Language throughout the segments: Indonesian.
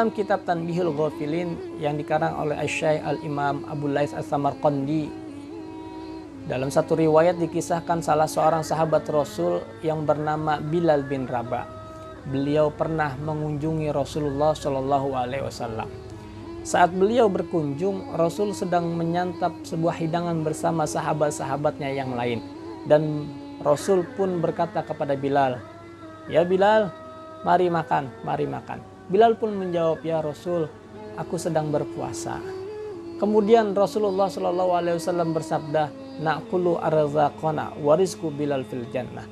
Dalam kitab Tanbihul Ghafilin yang dikarang oleh Asy-Syaikh Al-Imam Abu Lais As-Samarqandi, dalam satu riwayat dikisahkan salah seorang sahabat Rasul yang bernama Bilal bin Rabah. Beliau pernah mengunjungi Rasulullah Shallallahu Alaihi Wasallam. Saat beliau berkunjung, Rasul sedang menyantap sebuah hidangan bersama sahabat-sahabatnya yang lain. Dan Rasul pun berkata kepada Bilal, "Ya Bilal, mari makan, mari makan." Bilal pun menjawab, "Ya Rasul, aku sedang berpuasa." Kemudian Rasulullah Shallallahu Alaihi Wasallam bersabda, "Na'kulu arzaqana wa rizqu Bilal fil jannah."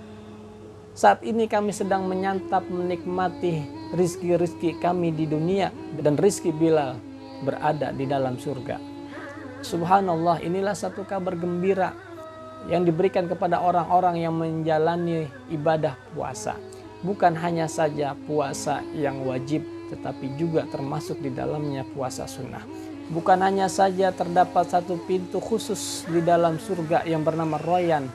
Saat ini kami sedang menyantap menikmati rizki-rizki kami di dunia, dan rizki Bilal berada di dalam surga. Subhanallah, inilah satu kabar gembira yang diberikan kepada orang-orang yang menjalani ibadah puasa. Bukan hanya saja puasa yang wajib, tetapi juga termasuk di dalamnya puasa sunnah. Bukan hanya saja terdapat satu pintu khusus di dalam surga yang bernama Royan,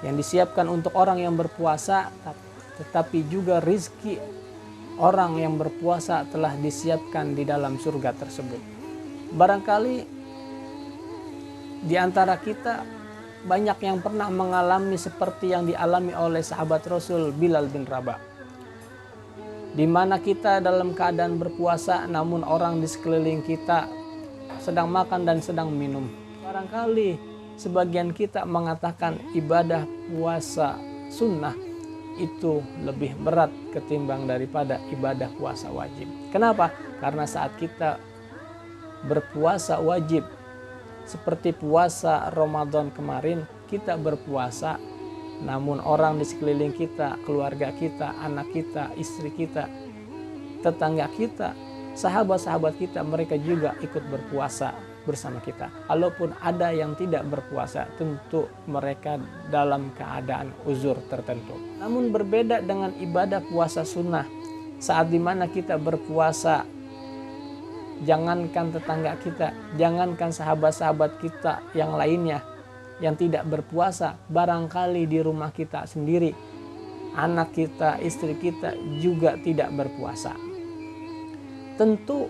yang disiapkan untuk orang yang berpuasa, tetapi juga rizki orang yang berpuasa telah disiapkan di dalam surga tersebut. Barangkali di antara kita banyak yang pernah mengalami seperti yang dialami oleh sahabat Rasul Bilal bin Rabah, di mana kita dalam keadaan berpuasa namun orang di sekeliling kita sedang makan dan sedang minum. Barangkali sebagian kita mengatakan ibadah puasa sunnah itu lebih berat ketimbang daripada ibadah puasa wajib. Kenapa? Karena saat kita berpuasa wajib seperti puasa Ramadan kemarin, kita berpuasa namun orang di sekeliling kita, keluarga kita, anak kita, istri kita, tetangga kita, sahabat-sahabat kita, mereka juga ikut berpuasa bersama kita. Kalaupun ada yang tidak berpuasa, tentu mereka dalam keadaan uzur tertentu. Namun berbeda dengan ibadah puasa sunnah, saat dimana kita berpuasa, jangankan tetangga kita, jangankan sahabat-sahabat kita yang lainnya yang tidak berpuasa, barangkali di rumah kita sendiri, anak kita, istri kita juga tidak berpuasa. Tentu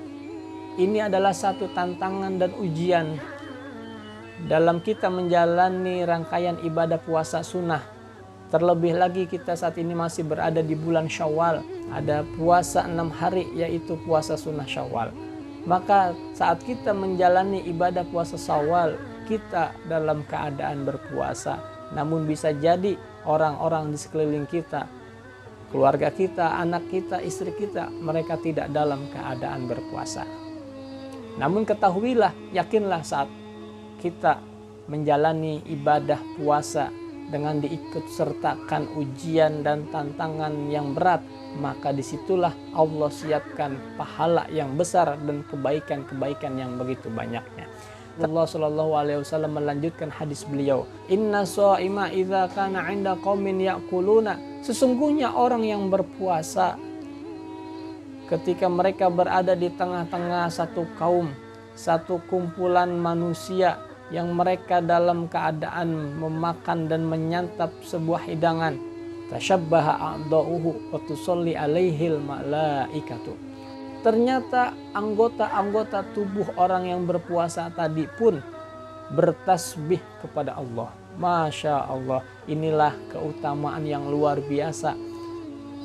ini adalah satu tantangan dan ujian dalam kita menjalani rangkaian ibadah puasa sunnah. Terlebih lagi kita saat ini masih berada di bulan Syawal, ada puasa 6 hari yaitu puasa sunnah Syawal. Maka saat kita menjalani ibadah puasa Syawal, kita dalam keadaan berpuasa, namun bisa jadi orang-orang di sekeliling kita, keluarga kita, anak kita, istri kita, mereka tidak dalam keadaan berpuasa. Namun ketahuilah, yakinlah saat kita menjalani ibadah puasa dengan diikut sertakan ujian dan tantangan yang berat, maka disitulah Allah siapkan pahala yang besar dan kebaikan-kebaikan yang begitu banyaknya. Allah Shallallahu Alaihi Wasallam melanjutkan hadis beliau, "Inna sha'ima idza kana 'inda qaumin ya'kuluna." Sesungguhnya orang yang berpuasa ketika mereka berada di tengah-tengah satu kaum, satu kumpulan manusia yang mereka dalam keadaan memakan dan menyantap sebuah hidangan, tashabbaha a'dha'uhu wa tusalli alaihil malaikatu. Ternyata anggota-anggota tubuh orang yang berpuasa tadi pun bertasbih kepada Allah. Masya Allah, inilah keutamaan yang luar biasa.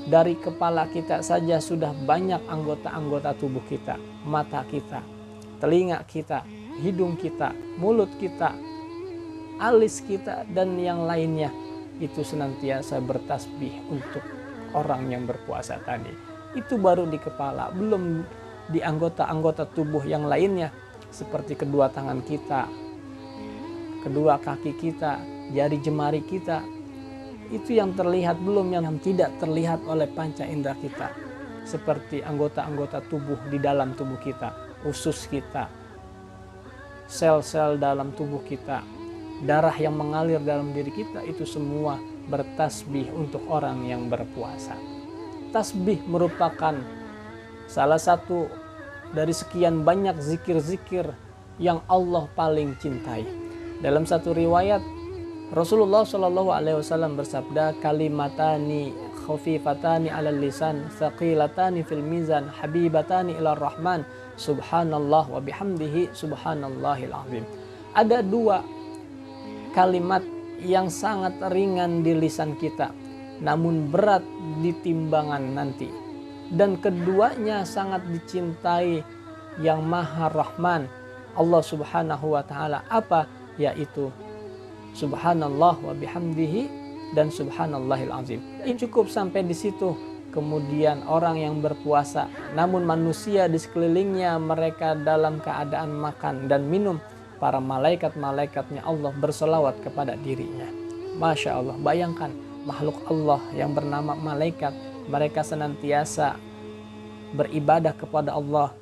Dari kepala kita saja sudah banyak anggota-anggota tubuh kita. Mata kita, telinga kita, hidung kita, mulut kita, alis kita, dan yang lainnya itu senantiasa bertasbih untuk orang yang berpuasa tadi. Itu baru di kepala, belum di anggota-anggota tubuh yang lainnya seperti kedua tangan kita, kedua kaki kita, jari jemari kita. Itu yang terlihat, belum yang tidak terlihat oleh panca indera kita, seperti anggota-anggota tubuh di dalam tubuh kita, usus kita, sel-sel dalam tubuh kita, darah yang mengalir dalam diri kita, itu semua bertasbih untuk orang yang berpuasa. Tasbih merupakan salah satu dari sekian banyak zikir-zikir yang Allah paling cintai. Dalam satu riwayat Rasulullah Shallallahu Alaihi Wasallam bersabda, "Kalimatani khafifatani 'alal lisan, thaqilatani fil mizan, habibatani ilar rahman, subhanallah wa bihamdihi subhanallahil azim. Ada dua kalimat yang sangat ringan di lisan kita, namun berat di timbangan nanti. Dan keduanya sangat dicintai yang Maha Rahman, Allah Subhanahu wa taala. Apa? Yaitu subhanallah wa bihamdihi dan subhanallahil azim. Ini cukup sampai di situ. Kemudian orang yang berpuasa, namun manusia di sekelilingnya mereka dalam keadaan makan dan minum, para malaikat-malaikatnya Allah berselawat kepada dirinya. Masya Allah, bayangkan makhluk Allah yang bernama malaikat, mereka senantiasa beribadah kepada Allah,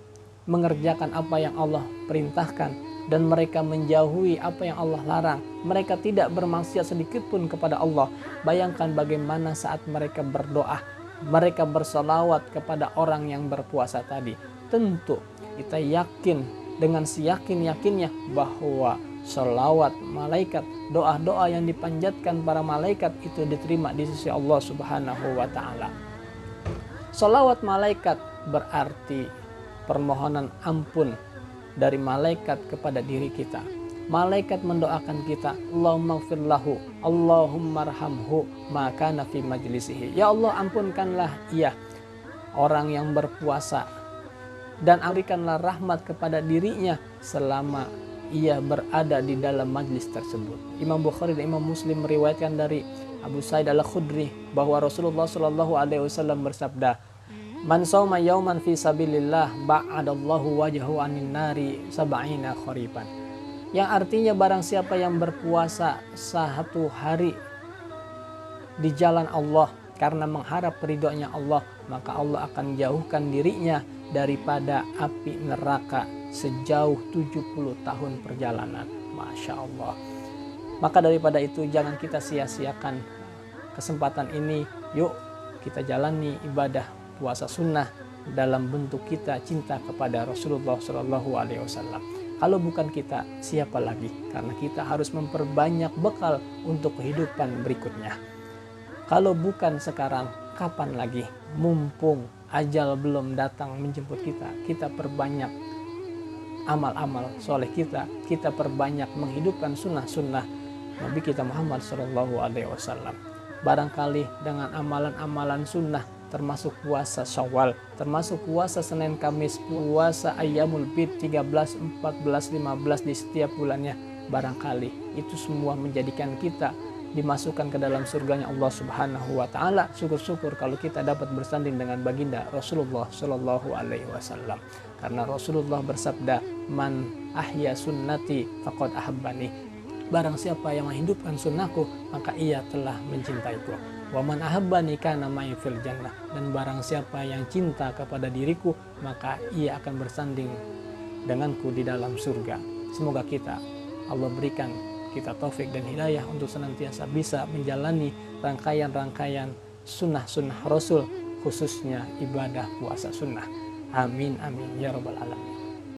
mengerjakan apa yang Allah perintahkan, dan mereka menjauhi apa yang Allah larang. Mereka tidak bermaksiat sedikit pun kepada Allah. Bayangkan bagaimana saat mereka berdoa, mereka berselawat kepada orang yang berpuasa tadi. Tentu kita yakin dengan seyakin-yakinnya bahwa selawat malaikat, doa-doa yang dipanjatkan para malaikat itu diterima di sisi Allah Subhanahu wa taala. Selawat malaikat berarti permohonan ampun dari malaikat kepada diri kita. Malaikat mendoakan kita, Allahumma gfir lahu, Allahumma arhamhu ma kana fi majlisihi. Ya Allah, ampunkanlah ia, orang yang berpuasa, dan berikanlah rahmat kepada dirinya selama ia berada di dalam majlis tersebut. Imam Bukhari dan Imam Muslim meriwayatkan dari Abu Sa'id Al-Khudri bahwa Rasulullah SAW bersabda, "Man shoma yauman fi sabilillah ba'adallahu wajhahu 'anil nari sab'ina khariban." Yang artinya barang siapa yang berpuasa satu hari di jalan Allah karena mengharap ridhonya Allah, maka Allah akan jauhkan dirinya daripada api neraka sejauh 70 tahun perjalanan. Masya Allah. Maka daripada itu jangan kita sia-siakan kesempatan ini. Yuk kita jalani ibadah puasa sunnah dalam bentuk kita cinta kepada Rasulullah SAW. Kalau bukan kita, siapa lagi? Karena kita harus memperbanyak bekal untuk kehidupan berikutnya. Kalau bukan sekarang, kapan lagi? Mumpung ajal belum datang menjemput kita, kita perbanyak amal-amal soleh kita perbanyak menghidupkan sunnah-sunnah Nabi kita Muhammad SAW. Barangkali dengan amalan-amalan sunnah, termasuk puasa Syawal, termasuk puasa Senin Kamis, puasa Ayyamul Bid 13, 14, 15 di setiap bulannya, barangkali itu semua menjadikan kita dimasukkan ke dalam surganya Allah Subhanahu wa taala. Syukur-syukur kalau kita dapat bersanding dengan baginda Rasulullah Shallallahu alaihi wasallam. Karena Rasulullah bersabda, "Man ahya sunnati faqad ahabbani." Barang siapa yang menghidupkan sunnahku, maka ia telah mencintaiku. Wa man ahabbani kana ma'i fil jannah. Dan barang siapa yang cinta kepada diriku, maka ia akan bersanding denganku di dalam surga. Semoga Allah berikan kita taufik dan hidayah untuk senantiasa bisa menjalani rangkaian-rangkaian sunnah-sunnah Rasul, khususnya ibadah puasa sunnah. Amin amin ya rabbal alamin.